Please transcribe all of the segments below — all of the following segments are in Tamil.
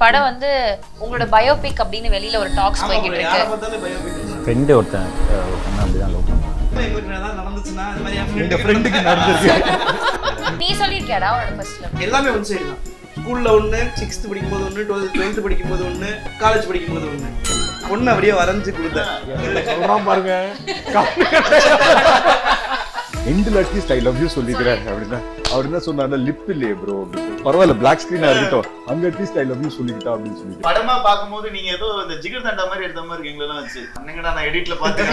படம் வந்து உங்களோட பயோபிக் அப்படின்னு வெளியில ஒரு டாக்ஸ் போய்கிட்டு இருக்கு. ஃப்ரெண்டு ஒருத்தன் அப்படிதான் லவ் பண்ணான். நீ சொல்லிருக்கியாடா உன்னோட ஃபர்ஸ்ட் லவ்? எல்லாமே ஒன் சைடு தான். ஸ்கூல்ல ஒன்று, 6th படிக்கும்போது ஒன்று, 12th படிக்கும்போது ஒன்று, காலேஜ் படிக்கும்போது ஒன்று. ஒன்று அப்படியே வரைஞ்சு கொடுத்தேன். சொல்றான் பாருங்க. எண்டில் அட்லீஸ்ட் ஐ லவ் யூ சொல்லிக்கிறேன் அப்படின்னா அவர் என்ன சொன்னார்ல, லிப் இல்லையே ப்ரோ, பரவாயில்ல பிளாக் ஸ்கிரீனா இருக்கட்டும், அங்க அட்லீஸ்ட் ஐ லவ் யூ சொல்லிக்கிட்டா அப்படின்னு சொல்லிட்டு படமா பாக்கும்போது நீங்க ஏதோ இந்த ஜிகர் தண்டா மாதிரி எடுத்த மாதிரி எங்களெல்லாம் வச்சு அண்ணங்கடா நான் எடிட்ல பார்த்தேன்.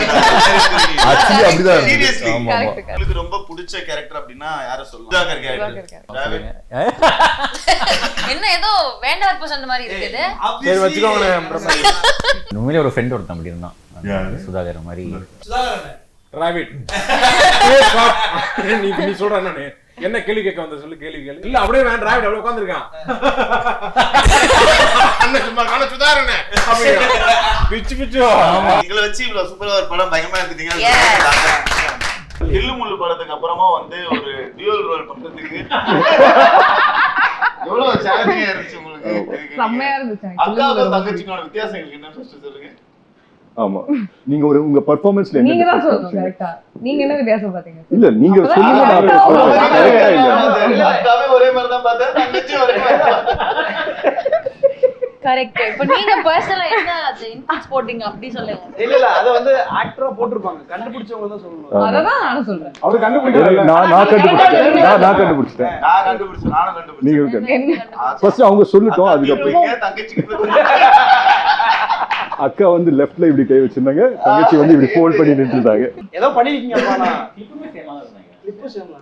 ஆக்சுவலி அப்படிதான். சீரியஸ்லி ஆமா ஆமா. உங்களுக்கு ரொம்ப பிடிச்ச கேரக்டர் அப்படின்னா யாரை சொல்லலாம்? சுதாகர் கேரக்டர். என்ன ஏதோ வேண்டாம் சொன்ன மாதிரி இருக்குது. சரி வச்சுக்கோங்க. உண்மையிலே ஒரு ஃப்ரெண்ட் ஒருத்தன் அப்படி இருந்தான், சுதாகர் மாதிரி. ராபிட் நீ சொல்ற என்ன கேள்வி கேட்க வந்த சொல்லு, கேள்வி கேளு. இல்ல அப்படியே வேண்டாம், ராபிட் அப்படியே உட்கார்ந்திருக்கான். அண்ணன் சும்மா காண சுதாரணே பிச்சு பிச்சு. எங்களை வச்சு இவ்வளவு சூப்பரா ஒரு படம் பயங்கரமா எடுத்துட்டீங்க. தில்லு முள்ளு படத்துக்கு அப்புறமா வந்து ஒரு டியூவல் ரோல் பண்றதுக்கு எவ்வளவு சேலஞ்சிங்கா இருந்துச்சு உங்களுக்கு? செம்மையா இருந்துச்சு. அக்காவுக்கும் தங்கச்சிக்கான வித்தியாசம் என்ன ஃபர்ஸ்ட் சொல்லுங்க. ஆமா, நீங்க ஒரு உங்க பெர்ஃபார்மன்ஸ்ல நீங்க தான் சொல்லணும் கரெக்ட்டா. நீங்க என்ன வித்தியாசம் பாத்தீங்க? இல்ல நீங்க சொல்லுங்க, நான் சொல்றேன். கரெக்ட்டா இல்ல? அக்காவே ஒரே மாதிரி தான் பார்த்தேன், தங்கச்சி ஒரே மாதிரி தான். கரெக்ட். இப்போ நீங்க பர்சனலா என்ன அது இன்புட்ஸ் போடிங்க அப்படி சொல்லுங்க. இல்ல அத வந்து ஆக்டரா போட்டுருப்பாங்க, கண்டுபிடிச்சவங்க தான் சொல்லணும். அததான் நானும் சொல்றேன். அவர் கண்டுபிடிக்கல, நான் கண்டுபிடிச்சேன். நான் கண்டுபிடிச்சேன். நானும் கண்டுபிடிச்சேன். நீங்க ஃபர்ஸ்ட் அவங்க சொல்லட்டும், அதுக்கு அப்புறம் தங்கச்சிக்கு அக்கா வந்து லெஃப்ட்ல இப்படி கை வச்சிருந்தாங்க, தங்கச்சி வந்து இப்படி ஃபோல்ட் பண்ணி நின்னுட்டாங்க. ஏதோ பண்ணிருக்கீங்க அப்பா. நான் கிளிப்பு சேமா இருந்தாங்க. கிளிப்பு சேமா.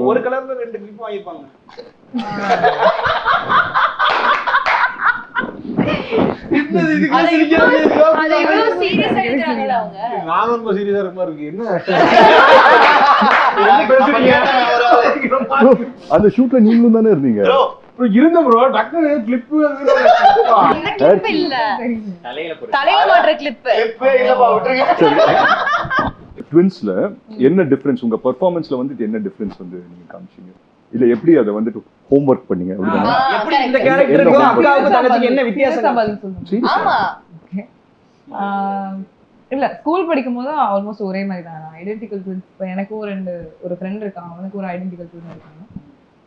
ஒரு கலர்ல 2 கிளிப் வாங்கிப்பாங்க. அது எவ்வளவு சீரியஸா எடுக்கறாங்கல அவங்க. நான் ரொம்ப சீரியஸா இருக்க மாதிரி இருக்கு. என்ன அந்த ஷூட்ல நீங்களும் தானே இருந்தீங்க? இருந்த ப்ரோ, டக்குனு கிளிப் கிளிப் இல்ல, தலையில மாட்ற கிளிப். ட்வின்ஸ்ல என்ன டிஃபரன்ஸ் உங்க பெர்ஃபார்மன்ஸ்ல வந்து என்ன டிஃபரன்ஸ் வந்து நீங்க காமிச்சீங்க? இல்ல எப்படி அதை வந்துட்டு ஹோம்வொர்க் பண்ணீங்க அப்படினா எப்படி இந்த கேரக்டருக்கு அக்காவுக்கு தங்கச்சிக்கு என்ன வித்தியாசம்? ஆமா, இல்ல ஸ்கூல் படிக்கும்போது ஆல்மோஸ்ட் ஒரே மாதிரி தான். Identical twins. எனக்கு ஒரு ஃப்ரெண்ட் இருக்கான், அவனுக்கு ஒரு ஐடென்டிக்கல் ட்வின் இருக்காங்க.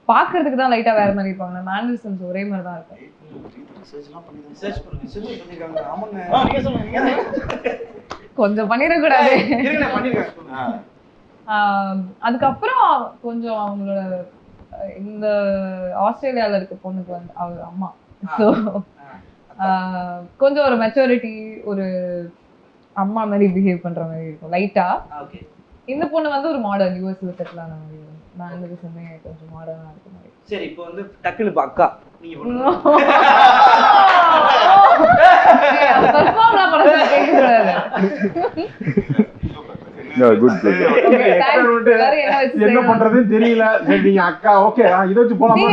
பாக்குறதுக்கு தான் லைட்டா வேற மாதிரி இருப்பாங்க. மேனரிசம்ஸ் ஒரே மாதிரி தான் இருக்கும். கொஞ்சம் பண்ணிட கூடாது. அதுக்கப்புறம் கொஞ்சம் அவங்களோட இந்த ஆஸ்திரேலியால இருக்க பொண்ணுக்கு வந்து அவங்க அம்மா கொஞ்சம் ஒரு மெச்சூரிட்டி, ஒரு அம்மா மாதிரி பிஹேவ் பண்ற மாதிரி இருக்கும் லைட்டா. இந்த பொண்ணு வந்து ஒரு மாடர்ன் யூஎஸ்ல செட்டில் ஆன மாதிரி. நான் இந்த விஷயமே கொஞ்சம் மாடர்னா இருக்க மாதிரி. சரி, இப்போ வந்து டக்குனு அக்கா நீங்க என்ன பண்றதுன்னு தெரியல. சரி நீங்க அக்கா ஓகே இத வச்சு போலாமா?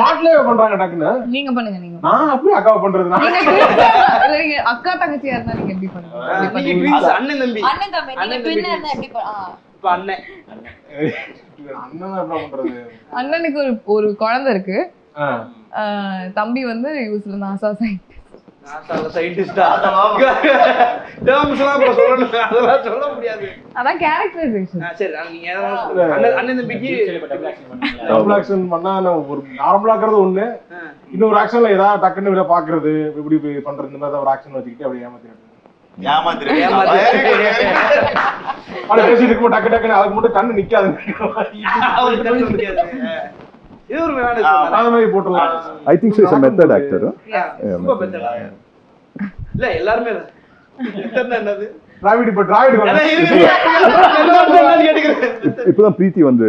பாட்லயே பண்றாங்க டக்குனு. நீங்க பண்ணுங்க. நீங்க நான் அப்படியே அக்காவை பண்றது. இல்ல நீங்க அக்கா தங்கச்சியா இருந்தா நீங்க எப்படி பண்ணுவீங்க? நீங்க ட்வின்ஸ் அண்ணன் தம்பி. நீங்க ட்வின்னா இருந்தா எப்படி இப்ப அண்ணன் அண்ணன் என்ன பண்றது? அண்ணனுக்கு ஒரு குழந்தை இருக்கு. தம்பி வந்து யூஸ்ல நாசா சயின்டிஸ்டா. அதெல்லாம் சொல்ல முடியாது. அதான் கேரக்டரைசேஷன். சரி, நீங்க அண்ணன் தம்பிக்கு டபுள் ஆக்ஷன் பண்ணா ஒரு நார்மலா இருக்கிறது ஒண்ணு, இன்னொரு ஆக்ஷன்ல ஏதாவது டக்குன்னு விட பாக்குறது, இப்படி பண்றது, இந்த மாதிரி ஒரு ஆக்ஷன் வச்சுக்கிட்டு அப்படியே பேசிட்டு இருக்கும். டக்கு டக்குன்னு அதுக்கு மட்டும் கண்ணு நிக்காது. இது ஒரு மாதிரி போட்டுலாம். I think so is a method actor. இல்ல எல்லாரும் என்னது டிராவிட் இப்பதான் பிரீத்தி வந்து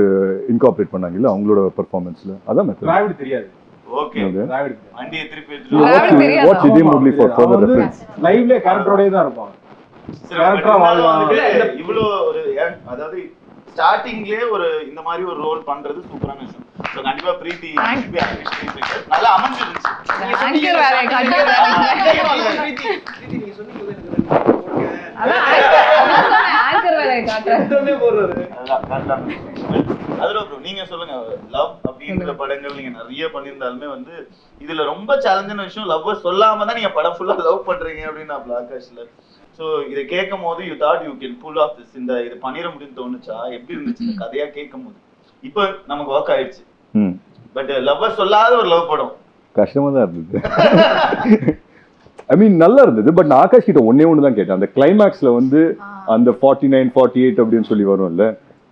இன்கார்பரேட் பண்ணாங்க இல்ல அவங்களோட பெர்ஃபார்மன்ஸ்ல. அதான் மெத்தட். டிராவிட் தெரியாது. ஓகே, டிராவிட் வண்டியை திருப்பி watch it only for further reference. லைவ்ல கேரக்டரோடே தான் இருப்பாங்க. கேரக்டரா வாழ்வாங்க. இவ்ளோ ஒரு அதாவது ஸ்டார்டிங்லயே ஒரு இந்த மாதிரி ஒரு ரோல் பண்றது சூப்பரான விஷயம். சோ கண்டிப்பா பிரீத்தி நல்லா அமைஞ்சிருச்சு. ஆங்கர் வேற ஆங்கர் வேற காட்றேன். அதுல ப்ரோ நீங்க சொல்லுங்க, லவ் அப்படின்ற படங்கள் நீங்க நிறைய பண்ணியிருந்தாலுமே வந்து இதுல ரொம்ப சேலஞ்சான விஷயம் லவ் சொல்லாம தான் நீங்க படம் ஃபுல்லா லவ் பண்றீங்க அப்படின்னு நான் ஆகாஷ்ல. ஸோ இதை கேட்கும் போது you thought you can pull off this, இந்த இது பண்ணிட முடியும்னு தோணுச்சா? எப்படி இருந்துச்சு இந்த கதையா கேட்கும் போது? இப்போ நமக்கு ஒர்க் ஆயிடுச்சு, பட் லவ் சொல்லாத ஒரு லவ் படம் கஷ்டமா தான் இருந்தது. ஐ மீன் நல்லா இருந்தது. பட் நான் ஆகாஷ் கிட்ட ஒண்ணு தான் கேட்டேன். அந்த கிளைமேக்ஸ்ல வந்து அந்த 49 48 அப்படின்னு சொல்லி வரும்ல,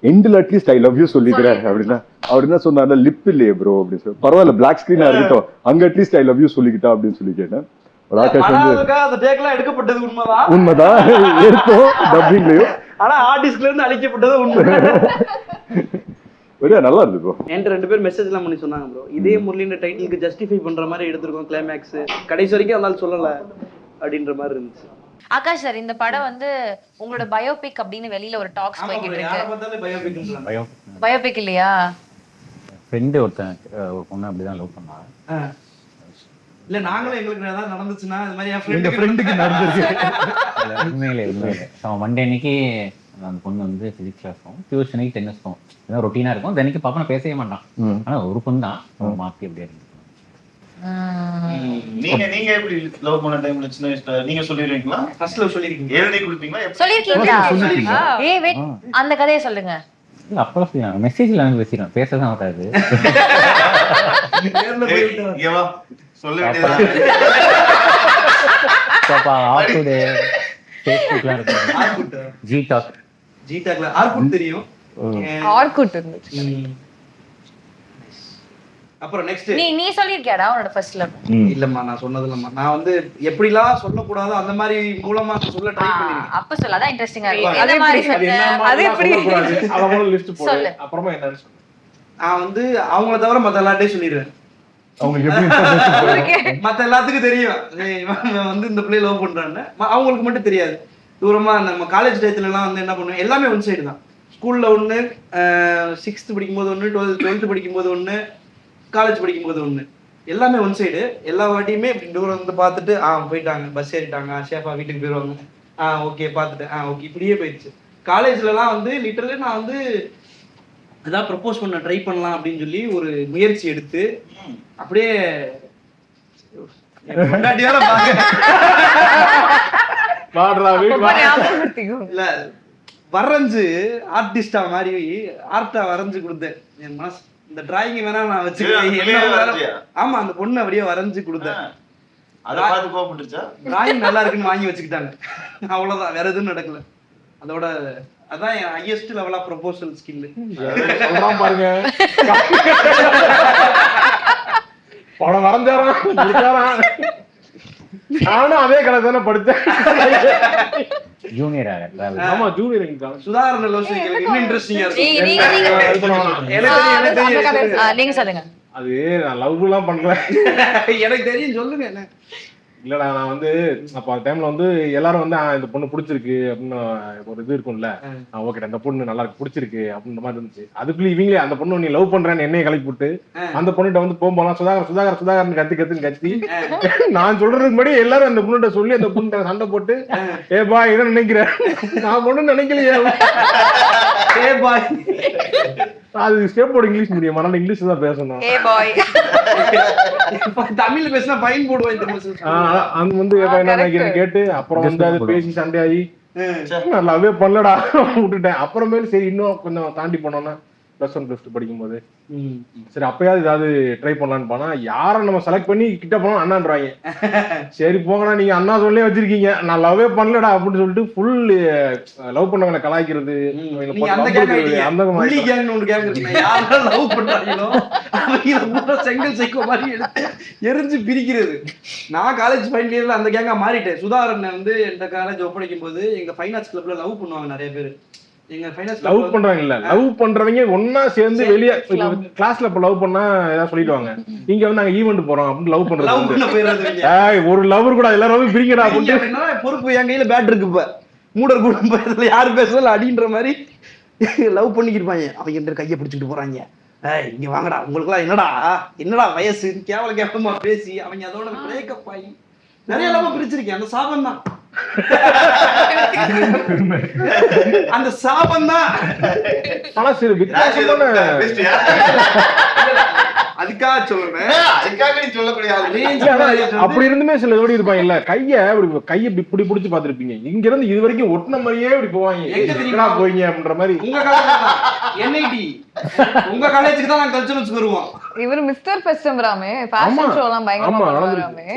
எண்டில் அட்லீஸ்ட் ஐ லவ் யூ சொல்லிக்கிறேன் அப்படின்னா அவர் என்ன சொன்னார்ல, லிப் இல்லையே ப்ரோ அப்படின்னு சொல்லி. பரவாயில்ல பிளாக் ஸ்கிரீனா இருக்கட்டும், அங்க அட்லீஸ்ட் ஐ லவ் யூ சொல்லிக்கிட்டா அப்படின்னு சொல்லி கேட்டேன். ஆகாஷ் வந்து அந்த டேக்லாம் எடுக்கப்பட்டது உண்மைதான் எடுத்தோம் டப்பிங்லயும், ஆனா ஆர்டிஸ்ட்ல இருந்து அழிக்கப்பட்டது உண்மை. நல்லா இருந்தது ப்ரோ. என்கிட்ட 2 பேர் மெசேஜ் எல்லாம் பண்ணி சொன்னாங்க ப்ரோ, இதே முரளின்ற டைட்டிலுக்கு ஜஸ்டிஃபை பண்ற மாதிரி எடுத்திருக்கோம் கிளைமேக்ஸ், கடைசி வரைக்கும் அதனால சொல்லல அப்படின்ற மாதிரி இருந்துச்சு. ஆகாஷ் சார், இந்த படம் வந்து உங்களோட பயோபிக் அப்படின்னு வெளியில ஒரு டாக்ஸ் போய்கிட்டு இருக்கு. பயோபிக் இல்லையா? ஃப்ரெண்டு ஒருத்தன் ஒரு பொண்ணு அப்படிதான் லவ் பண்ணாங்க. இல்ல நாங்களும் எங்களுக்கு ஏதாவது நடந்துச்சுன்னா இது மாதிரி என் ஃப்ரெண்டுக்கு நடந்துருக்கு. உண்மையிலே அவன் மண்டே அன்னைக்கு அந்த பொண்ணு வந்து பிசிக்ஸ் கிளாஸும் டியூஷனுக்கு டென்னிஸ்க்கும் இதான் ரொட்டீனா இருக்கும். தினைக்கு பாப்பா நான் பேசவே மாட்டான், ஆனா ஒரு பொண்ணு தான் மாத்தி அப்படியே இருக்கு. நீங்க எப்படி லவ் பண்ண டைம்ல சின்ன வயசுல நீங்க சொல்லிடுவீங்களா? ஃபர்ஸ்ட் லவ் சொல்லிருக்கீங்க? எழுதி கொடுப்பீங்களா? சொல்லிருக்கீங்களா? ஏய் வெயிட், அந்த கதையை சொல்லுங்க. இல்ல அப்பதான் மெசேஜ்ல வந்து பேசிடுவேன், பேசதான் வராது. சொல்ல வேண்டியது ஃபேஸ்புக்லாம் இருக்கு, ஜிடாக்ல ஆர்குட் தெரியும். ஆர்குட் இருந்துச்சு. அப்புறம் நெக்ஸ்ட் நீ சொல்லிருக்கியாடா உன்னோட ஃபர்ஸ்ட் லவ்? இல்லம்மா நான் சொன்னது இல்லம்மா. நான் வந்து எப்படிலாம் சொல்லக்கூடாதோ அந்த மாதிரி மூலமா சொல்ல ட்ரை பண்ணிருக்கேன். அப்ப சொல்ல அதான் இன்ட்ரெஸ்டிங்கா இருக்கு. அதே மாதிரி அது எப்படி அவங்கள லிஸ்ட் போடு, சொல்லு. அப்புறமா என்னன்னு சொல்லு. நான் வந்து அவங்கள தவிர மத்த எல்லார்ட்டையும் சொல்லிடுவேன். அவங்களுக்கு எப்படி மத்த எல்லாத்துக்கும் தெரியும் இவன் வந்து இந்த பிள்ளைய லவ் பண்றான்னு, அவங்களுக்கு மட்டும் தெரியாது. தூரமா நம்ம காலேஜ் டயத்துல எல்லாம் வந்து என்ன பண்ணுவோம், எல்லாமே ஒன் சைடு தான். ஸ்கூல்ல ஒண்ணு, 6th படிக்கும்போது ஒண்ணு, 12th படிக்கும்போது ஒண்ணு, காலேஜ் படிக்கும்போது ஒண்ணு, எல்லாமே ஒன் சைடு. எல்லா வாட்டியுமே இப்படி தூரம் வந்து பார்த்துட்டு போயிட்டாங்க, பஸ் ஏறிட்டாங்க, சேஃபா வீட்டுக்கு போயிடுவாங்க, ஓகே பார்த்துட்டு ஓகே, இப்படியே போயிடுச்சு. காலேஜ்லலாம் வந்து லிட்டரலி நான் வந்து அதான் ப்ரப்போஸ் பண்ண ட்ரை பண்ணலாம் அப்படின்னு சொல்லி ஒரு முயற்சி எடுத்து அப்படியே இல்ல வரைஞ்சு ஆர்டிஸ்டா மாதிரி ஆர்ட்டா வரைஞ்சு கொடுத்தேன். என் மனசு இந்த டிராயிங் வேணா நான் வச்சுக்கிறேன். ஆமா, அந்த பொண்ணு அப்படியே வரைஞ்சு கொடுத்தேன். டிராயிங் நல்லா இருக்குன்னு வாங்கி வச்சுக்கிட்டாங்க, அவ்வளவுதான், வேற எதுவும் நடக்கல. அதோட அதான் என் highest level of proposal skill. சொல்றான் பாருங்க, படம் வரைஞ்சாராம். நானும் அதே கலை தானே படித்தேன். ஜூனியர். ஆமா ஜூனியர். சுதாரண லோஷன் இன்னும் இன்ட்ரெஸ்டிங்கா நீங்க சொல்லுங்க. அது நான் லவ் எல்லாம் பண்ணல, எனக்கு தெரியும், சொல்லுங்க. என்ன இல்லடா, நான் வந்து அப்ப அந்த டைம்ல வந்து எல்லாரும் வந்து இந்த பொண்ணு பிடிச்சிருக்கு அப்படின்னு ஒரு இது இருக்கும்ல, ஓகே அந்த பொண்ணு நல்லா இருக்கு பிடிச்சிருக்கு அப்படின்ற மாதிரி இருந்துச்சு. அதுக்குள்ள இவங்களே அந்த பொண்ணு நீ லவ் பண்றேன்னு என்னைய கிளப்பி விட்டு அந்த பொண்ணுகிட்ட வந்து போகும்போது சுதாகர் கத்தி நான் சொல்றதுக்கு முன்னாடி எல்லாரும் அந்த பொண்ணுகிட்ட சொல்லி அந்த பொண்ணு சண்டை போட்டு ஏபா இதை நினைக்கிறேன், நான் பொண்ணு நினைக்கலையே, அது ஸ்டேப் போர்டு இங்கிலீஷ் மீடியம், அதனால இங்கிலீஷ் தான் பேசணும். தமிழ்ல பேசினா ஃபைன் போடுவாங்க. அது வந்து நினைக்கிறேன் கேட்டு அப்புறம் வந்து அது பேசி சண்டையாகி நல்லாவே பண்ணலடா விட்டுட்டேன். அப்புறமேல சரி இன்னும் கொஞ்சம் தாண்டி போனோம்னா +1 +2 படிக்கும்போது சரி அப்பயாவது ஏதாவது ட்ரை பண்ணலான்னு போனா யாரை நம்ம செலக்ட் பண்ணி கிட்ட போனோம் அண்ணான்றாங்க. சரி போங்கடா, நீங்க அண்ணா சொல்லி வச்சிருக்கீங்க, நான் லவ்வே பண்ணலடா அப்படின்னு சொல்லிட்டு ஃபுல் லவ் பண்ணவங்களை கலாய்க்கிறது, அந்த மாதிரி செங்கல் சைக்கோ மாதிரி எரிஞ்சு பிரிக்கிறது. நான் காலேஜ் ஃபைனல் இயர்ல அந்த கேங்கா மாறிட்டேன். சுதாகரன் வந்து எந்த காலேஜ் ஒப்படைக்கும் போது எங்க ஃபைன் ஆர்ட்ஸ் கிளப்ல லவ் பண்ணுவாங்க நிறைய பேர். லவ் பண்றாங்க இல்ல, லவ் பண்றவங்க ஒன்னா சேர்ந்து வெளியே கிளாஸ்ல இப்ப லவ் பண்ணா ஏதாவது சொல்லிடுவாங்க, இங்க வந்து நாங்க ஈவென்ட் போறோம் அப்படின்னு லவ் பண்றது. ஒரு லவர் கூட எல்லாரும் பிரிக்கடா அப்படின்னு பொறுப்பு என் கையில பேட் இருக்கு. இப்ப மூடர் கூட யாரு பேசல அடின்ற மாதிரி லவ் பண்ணிக்கிருப்பாங்க. அவங்க கையை பிடிச்சிட்டு போறாங்க, இங்க வாங்கடா, உங்களுக்கு எல்லாம் என்னடா வயசு கேவலமா பேசி அவங்க அதோட பிரேக்கப் ஆகி நிறைய லவ் பிரிச்சிருக்கேன். அந்த சாபம் தான். அந்த சாபம் தான். ஆனா சரி வித்தியாசமான அதுக்காக சொல்றேன். அதுக்காக நீ சொல்லக்கூடிய ஆளு. அப்படி இருந்துமே சில ஜோடி இருப்பாங்க இல்ல, கைய இப்படி பிடிச்சு பாத்துருப்பீங்க, இங்க இருந்து இது வரைக்கும் ஒட்டின மாதிரியே இப்படி போவாங்க, எங்க போயிங்க அப்படின்ற மாதிரி. உங்க காலேஜ் NIT, உங்க காலேஜுக்கு தான் நான் கல்ச்சுரல்ஸ் வருவோம். இவர் மிஸ்டர் ஃபெஸ்டம்பராமே ஃபேஷன் ஷோலாம் பயங்கரமா பண்ணுவாராமே.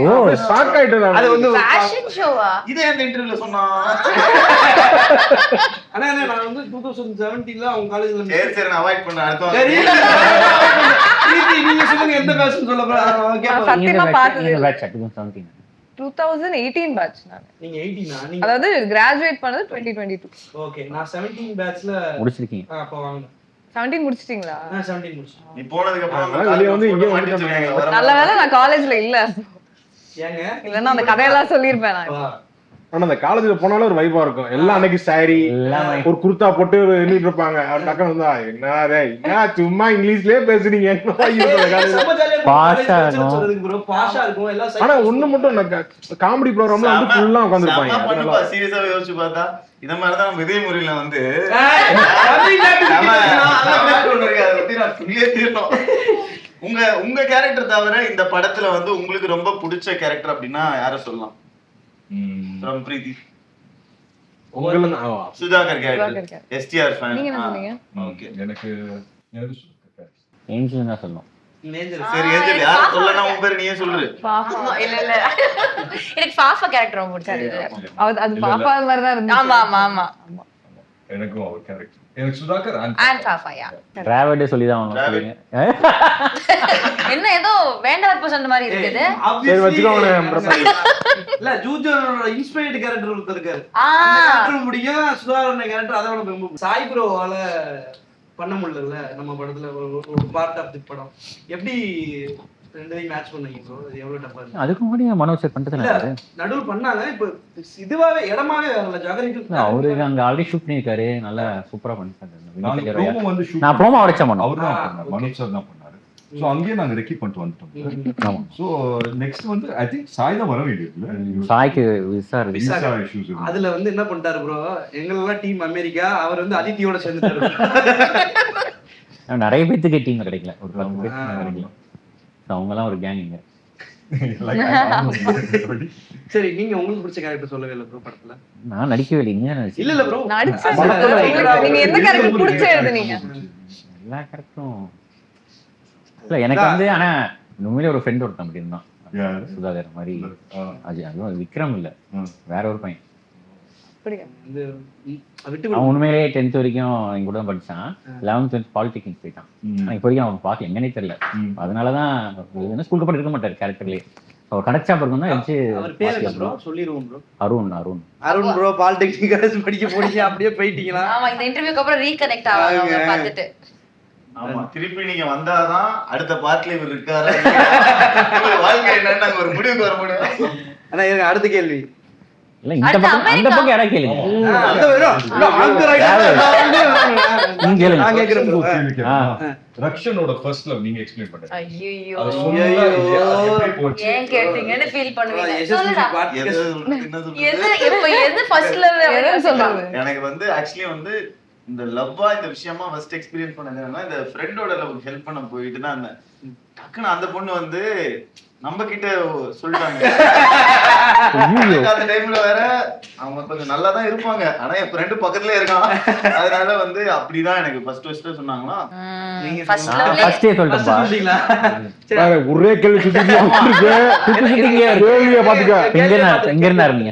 ஷாக் ஆயிட்டேன். அது வந்து ஃபேஷன் ஷோவா? இதே அந்த இன்டர்வியூல சொன்னா. ஆனா நான் வந்து 2017ல அவங்க காலேஜ்ல சரி நான் அவாய்ட் பண்றேன். அடுத்த சரி நீங்க சொல்லுங்க எந்த ஃபேஷன் சொல்ல போறீங்க? சத்தியமா பார்த்தது நீங்க batch 2017. 2018 பேட்ச் நான். நீங்க 18 நீங்க அதாவது கிராஜுவேட் பண்ணது 2022. ஓகே. நான் 17 பேட்ச்ல முடிச்சிருக்கீங்க. அப்ப வாங்க. 17 முடிச்சிட்டீங்களா? நான் 17 முடிச்சேன். நீ போனதுக்கு அப்புறம் வெளிய வந்து இங்க வந்துட்டீங்க. நல்ல வேளை நான் காலேஜ்ல இல்ல. ஏங்க இல்லன்னா அந்த கதையெல்லாம் சொல்லிருப்பேன் நான். ஆனா அந்த காலேஜ்ல போனாலும் ஒரு வைபா இருக்கும். எல்லாம் அன்னைக்கு சாரி ஒரு குர்தா போட்டு நின்றுட்டு இருப்பாங்க. டக்குனு வந்தா என்ன சும்மா இங்கிலீஷ்லயே பேசுறீங்க. பாஷா இருக்கும். சொல்றதுக்கு ப்ரோ பாஷா இருக்கும் எல்லாம். ஆனா ஒண்ணு மட்டும் காமெடி ப்ரோகிராம்ல வந்து ஃபுல்லா உட்கார்ந்திருப்பாங்க. சீரியஸா யோசிச்சு பார்த்தா இந்த மாதிரி தான் நம்ம இதே முறையில வந்து உங்க கேரக்டர் தவிர இந்த படத்துல வந்து உங்களுக்கு ரொம்ப பிடிச்ச கேரக்டர் அப்படின்னா யார சொல்லலாம்? பிரீத்தி, சுதாகர் கேரக்டர், STR ஃபேன். நீங்க என்ன சொன்னீங்க? ஓகே, எனக்கு ஏஞ்சல் தான் சொல்லணும். சரி ஏஞ்சல் யார சொல்லனா உன் பேர் நீயே சொல்லு. பாப்பா. இல்ல எனக்கு பாப்பா கேரக்டர் ரொம்ப பிடிச்சது. அது பாப்பா மாதிரி தான் இருந்துச்சு. ஆமா ஆமா ஆமா. எனக்கும் அவர் கேரக்டர் எனக்கு சுதாகர் அண்ட் பாப்பாயா. டிராவல்டே சொல்லி தான் சொல்லுங்க. என்ன ஏதோ வேண்டாத பர்சன் மாதிரி இருக்குது. சரி வச்சுக்கோங்க. இல்ல ஜூஜோனோட இன்ஸ்பயர்ட் கேரக்டர் ஒருத்தர் இருக்காரு. அந்த கேரக்டர் முடியும். சுதாகர் கேரக்டர் அதோட ரொம்ப சாய் ப்ரோவால பண்ண முடியல நம்ம படத்துல ஒரு பார்ட் ஆஃப் தி படம். எப்படி ரெண்டையும் மேட்ச் பண்ணீங்க ப்ரோ? அது எவ்வளவு டஃபா இருக்கு? அதுக்கு முன்னாடி மனோஜ் சார் பண்ணிட்டு இருந்தாரு. நடுவுல பண்ணாங்க. இப்ப இதுவாவே இடமாவே வரல. ஜாகரிக்கு அவருக்கு அங்க ஆல்ரெடி ஷூட் பண்ணிருக்காரு. நல்லா சூப்பரா பண்ணிருக்காரு. நான் ப்ரோமோ அவரே பண்ணோம். அவர் தான் பண்ணாரு. மனோஜ் சார் தான் பண்ணாரு. சோ அங்கேயே நாங்க ரெக்கி பண்ணிட்டு வந்துட்டோம். ஆமா. சோ நெக்ஸ்ட் வந்து ஐ திங்க் சாய் தான் வர வேண்டியது. சாய்க்கு விசா விசா இஷ்யூஸ். அதுல வந்து என்ன பண்ணிட்டாரு ப்ரோ, எங்களெல்லாம் டீம் அமெரிக்கா, அவர் வந்து அதித்தியோட சேர்ந்துட்டாரு. நிறைய பேத்துக்கு டீம் கிடைக்கல. ஒரு 10 பேருக்கு கிடைக்கல. அவங்க எல்லாம் ஒரு கேங். சரி நீங்க உங்களுக்கு பிடிச்ச கேரக்டர் சொல்லவே இல்லை ப்ரோ படத்துல? நான் நடிக்கவே இல்லைங்க. இல்ல ப்ரோ நீங்க எந்த கேரக்டர் பிடிச்ச எழுதுனீங்க? எல்லா கேரக்டரும் இல்ல எனக்கு வந்து. ஆனா உண்மையிலே ஒரு ஃப்ரெண்ட் ஒருத்தன் அப்படி இருந்தான். சுதாகர் மாதிரி. அதுவும் விக்ரம் இல்ல, வேற ஒரு பையன். அவன் உண்மையிலேயே 10th வரைக்கும் எங்க கூட தான் படிச்சான். 11th 12th பாலிடெக்னிக் போயிட்டான். இப்போ வரைக்கும் அவன் பார்க்க எங்கன்னே தெரியல. அதனாலதான் ஸ்கூலுக்கு போட்டு இருக்க மாட்டாரு கேரக்டர்லயே. அவர் கிடைச்சா பிறகு தான் சொல்லிடுவோம் bro. Arun bro polytechnic college படிக்க போறீங்க, அப்படியே போயிட்டீங்களா? ஆமா, இந்த இன்டர்வியூக்கு அப்புறம் ரீகனெக்ட் ஆவாங்க பார்த்துட்டு. ஆமா, திருப்பி நீங்க வந்தாதான் அடுத்த பார்ட்ல இவர் இருக்காரு வாழ்க்கை என்னன்னு நாங்க ஒரு முடிவுக்கு வர முடியும். ஆனா எனக்கு அடுத்த கேள்வி இல்ல, இந்த பக்கம் அந்த பக்கம் யாரா கேளுங்க. ரக்ஷனோட ஃபர்ஸ்ட் லவ் நீங்க எக்ஸ்பிளைன் பண்ணுங்க. ஐயோ எப்படி போச்சு? ஏன் கேட்டீங்கன்னு ஃபீல் பண்ணுவீங்க. எது ஃபர்ஸ்ட் லவ் எதுன்னு சொல்றது? எனக்கு வந்து ஆக்சுவலி வந்து இந்த லவ்வா இந்த விஷயமா ஃபர்ஸ்ட் எக்ஸ்பீரியன்ஸ் பண்ணதுன்னா இந்த ஃப்ரெண்டோட லவ் ஹெல்ப் பண்ண போயிட்டு தான் இருந்தேன். டக்குன்னு அந்த பொண்ணு வந்து நம்ம கிட்ட சொல்லிட்டாங்க. அந்த டைம்ல வேற அவங்க கொஞ்சம் நல்லா தான் இருப்பாங்க, ஆனா என் ஃப்ரெண்டு பக்கத்துலயே இருக்கான். அதனால வந்து அப்படிதான் எனக்கு ஃபர்ஸ்ட் சொன்னாங்களா. ஒரே கேள்வி சுத்தி பாத்துக்க. எங்க இருந்தா இருந்தீங்க?